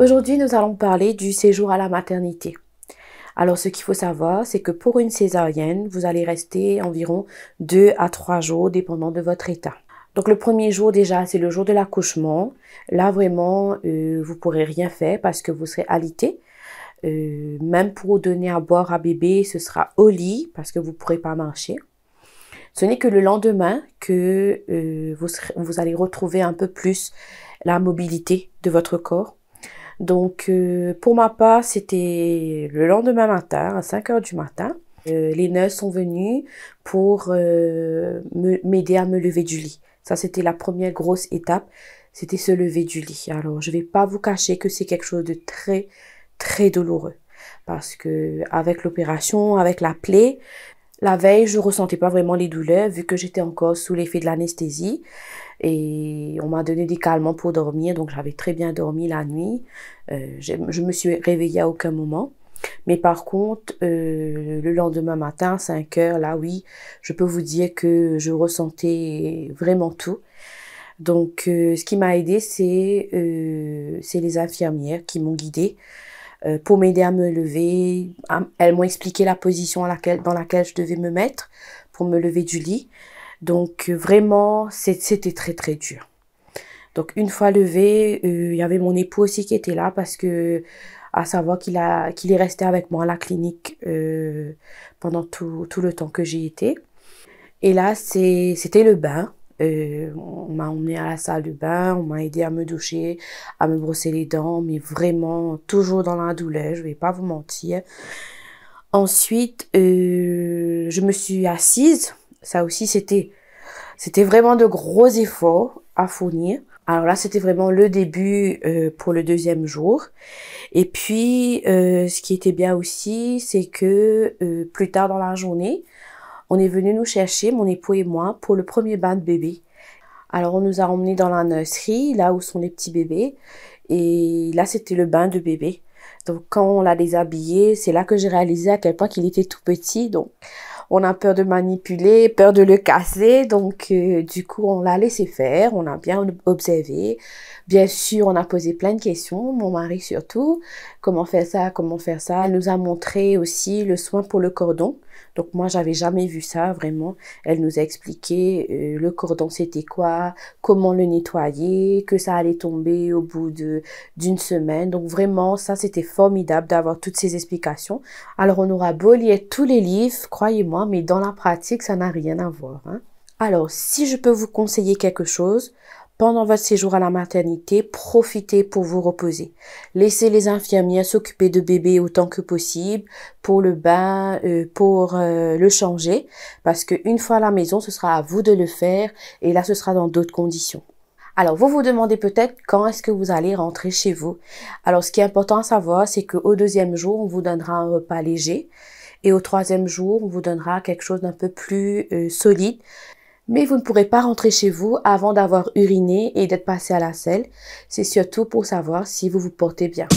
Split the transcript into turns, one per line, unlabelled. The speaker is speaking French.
Aujourd'hui, nous allons parler du séjour à la maternité. Alors, ce qu'il faut savoir, c'est que pour une césarienne, vous allez rester environ 2 à 3 jours, dépendant de votre état. Donc, le premier jour, déjà, c'est le jour de l'accouchement. Là, vraiment, vous pourrez rien faire parce que vous serez alité. Même pour donner à boire à bébé, ce sera au lit parce que vous ne pourrez pas marcher. Ce n'est que le lendemain que vous allez retrouver un peu plus la mobilité de votre corps. Donc, pour ma part, c'était le lendemain matin, à 5 heures du matin. Les nurses sont venues pour m'aider à me lever du lit. Ça, c'était la première grosse étape, c'était se lever du lit. Alors, je vais pas vous cacher que c'est quelque chose de très, très douloureux. Parce que avec l'opération, avec la plaie, la veille, je ressentais pas vraiment les douleurs vu que j'étais encore sous l'effet de l'anesthésie. Et on m'a donné des calmants pour dormir, donc j'avais très bien dormi la nuit. Je me suis réveillée à aucun moment. Mais par contre, le lendemain matin, 5 heures, là oui, je peux vous dire que je ressentais vraiment tout. Donc, ce qui m'a aidée, c'est les infirmières qui m'ont guidée pour m'aider à me lever. Elles m'ont expliqué la position dans laquelle je devais me mettre pour me lever du lit. Donc vraiment, c'était très très dur. Donc une fois levé, il y avait mon époux aussi qui était là parce que, à savoir qu'il est resté avec moi à la clinique pendant tout le temps que j'y étais. Et là, c'était le bain. On m'a emmené à la salle de bain, on m'a aidé à me doucher, à me brosser les dents, mais vraiment toujours dans la douleur, je vais pas vous mentir. Ensuite, je me suis assise. Ça aussi, c'était vraiment de gros efforts à fournir. Alors là, c'était vraiment le début pour le deuxième jour. Et puis, ce qui était bien aussi, c'est que plus tard dans la journée, on est venu nous chercher, mon époux et moi, pour le premier bain de bébé. Alors, on nous a emmenés dans la nurserie, là où sont les petits bébés. Et là, c'était le bain de bébé. Donc, quand on l'a déshabillé, c'est là que j'ai réalisé à quel point qu'il était tout petit. Donc, on a peur de manipuler, peur de le casser. Donc, du coup, on l'a laissé faire. On a bien observé. Bien sûr, on a posé plein de questions. Mon mari surtout. Comment faire ça? Comment faire ça? Elle nous a montré aussi le soin pour le cordon. Donc, moi, j'avais jamais vu ça, vraiment. Elle nous a expliqué le cordon, c'était quoi, comment le nettoyer, que ça allait tomber au bout d'une semaine. Donc, vraiment, ça, c'était formidable d'avoir toutes ces explications. Alors, on aura beau lire tous les livres, croyez-moi, mais dans la pratique, ça n'a rien à voir, hein. Alors, si je peux vous conseiller quelque chose, pendant votre séjour à la maternité, profitez pour vous reposer. Laissez les infirmières s'occuper de bébé autant que possible, pour le bain, pour le changer, parce que une fois à la maison, ce sera à vous de le faire, et là, ce sera dans d'autres conditions. Alors, vous vous demandez peut-être quand est-ce que vous allez rentrer chez vous. Alors, ce qui est important à savoir, c'est qu'au deuxième jour, on vous donnera un repas léger, et au troisième jour, on vous donnera quelque chose d'un peu plus solide. Mais vous ne pourrez pas rentrer chez vous avant d'avoir uriné et d'être passé à la selle. C'est surtout pour savoir si vous vous portez bien.